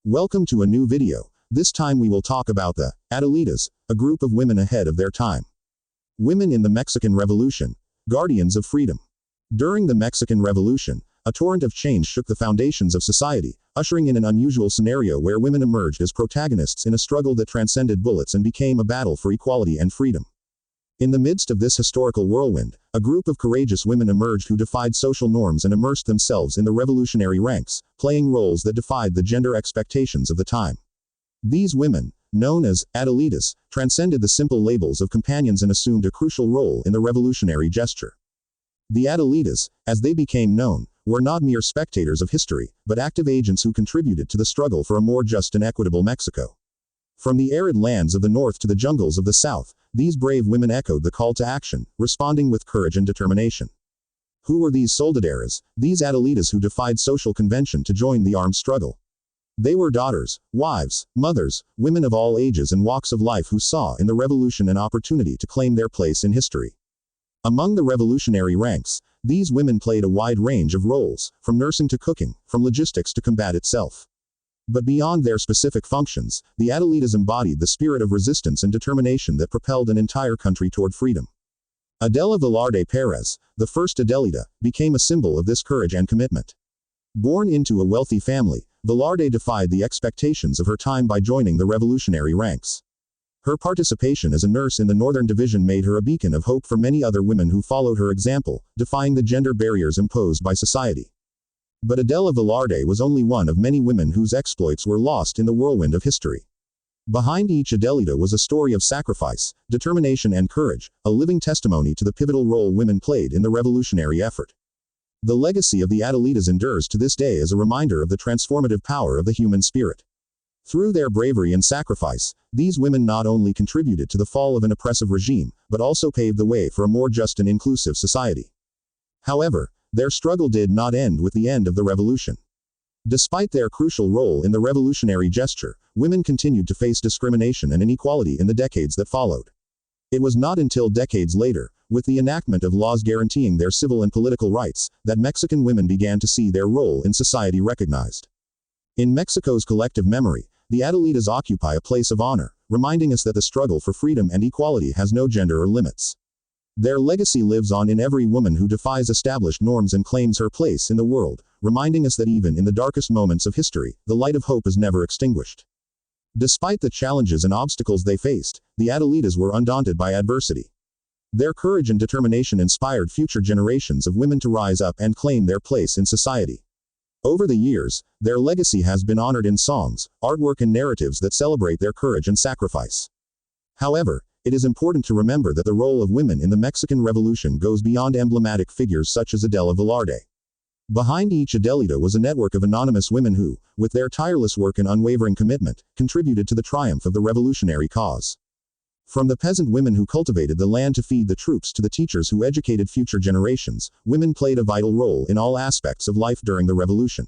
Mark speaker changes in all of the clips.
Speaker 1: Welcome to a new video. This time we will talk about the Adelitas, a group of women ahead of their time. Women in the Mexican Revolution, guardians of freedom. During the Mexican Revolution, a torrent of change shook the foundations of society, ushering in an unusual scenario where women emerged as protagonists in a struggle that transcended bullets and became a battle for equality and freedom. In the midst of this historical whirlwind, a group of courageous women emerged who defied social norms and immersed themselves in the revolutionary ranks, playing roles that defied the gender expectations of the time. These women, known as Adelitas, transcended the simple labels of companions and assumed a crucial role in the revolutionary gesture. The Adelitas, as they became known, were not mere spectators of history, but active agents who contributed to the struggle for a more just and equitable Mexico. From the arid lands of the north to the jungles of the south, these brave women echoed the call to action, responding with courage and determination. Who were these soldaderas, these Adelitas who defied social convention to join the armed struggle? They were daughters, wives, mothers, women of all ages and walks of life who saw in the revolution an opportunity to claim their place in history. Among the revolutionary ranks, these women played a wide range of roles, from nursing to cooking, from logistics to combat itself. But beyond their specific functions, the Adelitas embodied the spirit of resistance and determination that propelled an entire country toward freedom. Adela Velarde Perez, the first Adelita, became a symbol of this courage and commitment. Born into a wealthy family, Velarde defied the expectations of her time by joining the revolutionary ranks. Her participation as a nurse in the Northern Division made her a beacon of hope for many other women who followed her example, defying the gender barriers imposed by society. But Adela Velarde was only one of many women whose exploits were lost in the whirlwind of history. Behind each Adelita was a story of sacrifice, determination and courage, a living testimony to the pivotal role women played in the revolutionary effort. The legacy of the Adelitas endures to this day as a reminder of the transformative power of the human spirit. Through their bravery and sacrifice, these women not only contributed to the fall of an oppressive regime, but also paved the way for a more just and inclusive society. However, their struggle did not end with the end of the revolution. Despite their crucial role in the revolutionary gesture, women continued to face discrimination and inequality in the decades that followed. It was not until decades later, with the enactment of laws guaranteeing their civil and political rights, that Mexican women began to see their role in society recognized. In Mexico's collective memory, the Adelitas occupy a place of honor, reminding us that the struggle for freedom and equality has no gender or limits. Their legacy lives on in every woman who defies established norms and claims her place in the world, reminding us that even in the darkest moments of history, the light of hope is never extinguished. Despite the challenges and obstacles they faced, the Adelitas were undaunted by adversity. Their courage and determination inspired future generations of women to rise up and claim their place in society. Over the years, their legacy has been honored in songs, artwork and narratives that celebrate their courage and sacrifice. However, it is important to remember that the role of women in the Mexican Revolution goes beyond emblematic figures such as Adela Velarde. Behind each Adelita was a network of anonymous women who, with their tireless work and unwavering commitment, contributed to the triumph of the revolutionary cause. From the peasant women who cultivated the land to feed the troops to the teachers who educated future generations, women played a vital role in all aspects of life during the revolution.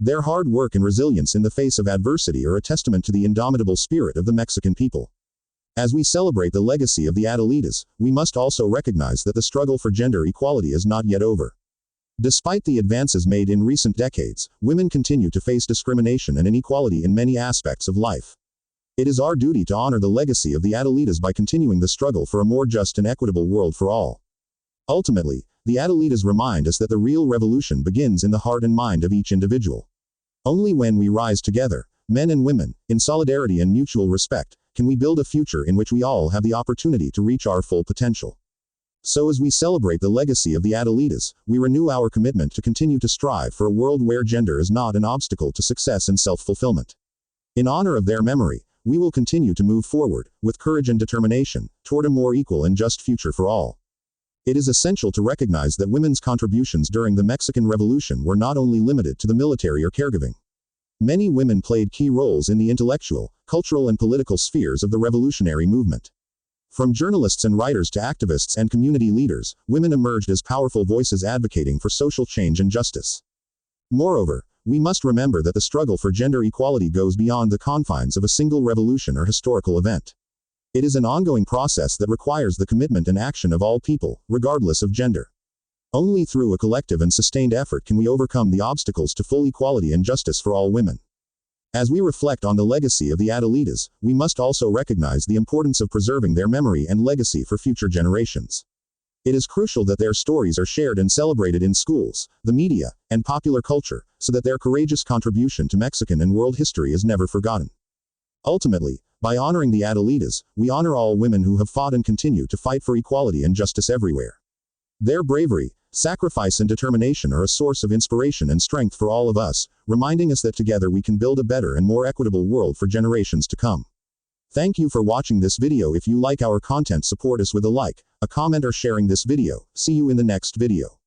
Speaker 1: Their hard work and resilience in the face of adversity are a testament to the indomitable spirit of the Mexican people. As we celebrate the legacy of the Adelitas, we must also recognize that the struggle for gender equality is not yet over. Despite the advances made in recent decades, women continue to face discrimination and inequality in many aspects of life. It is our duty to honor the legacy of the Adelitas by continuing the struggle for a more just and equitable world for all. Ultimately, the Adelitas remind us that the real revolution begins in the heart and mind of each individual. Only when we rise together, men and women, in solidarity and mutual respect, can we build a future in which we all have the opportunity to reach our full potential. So as we celebrate the legacy of the Adelitas, we renew our commitment to continue to strive for a world where gender is not an obstacle to success and self-fulfillment. In honor of their memory, we will continue to move forward, with courage and determination, toward a more equal and just future for all. It is essential to recognize that women's contributions during the Mexican Revolution were not only limited to the military or caregiving. Many women played key roles in the intellectual, cultural and political spheres of the revolutionary movement. From journalists and writers to activists and community leaders, women emerged as powerful voices advocating for social change and justice. Moreover, we must remember that the struggle for gender equality goes beyond the confines of a single revolution or historical event. It is an ongoing process that requires the commitment and action of all people, regardless of gender. Only through a collective and sustained effort can we overcome the obstacles to full equality and justice for all women. As we reflect on the legacy of the Adelitas, we must also recognize the importance of preserving their memory and legacy for future generations. It is crucial that their stories are shared and celebrated in schools, the media, and popular culture, so that their courageous contribution to Mexican and world history is never forgotten. Ultimately, by honoring the Adelitas, we honor all women who have fought and continue to fight for equality and justice everywhere. Their bravery, sacrifice, and determination are a source of inspiration and strength for all of us, reminding us that together we can build a better and more equitable world for generations to come. Thank you for watching this video. If you like our content, support us with a like, a comment, or sharing this video. See you in the next video.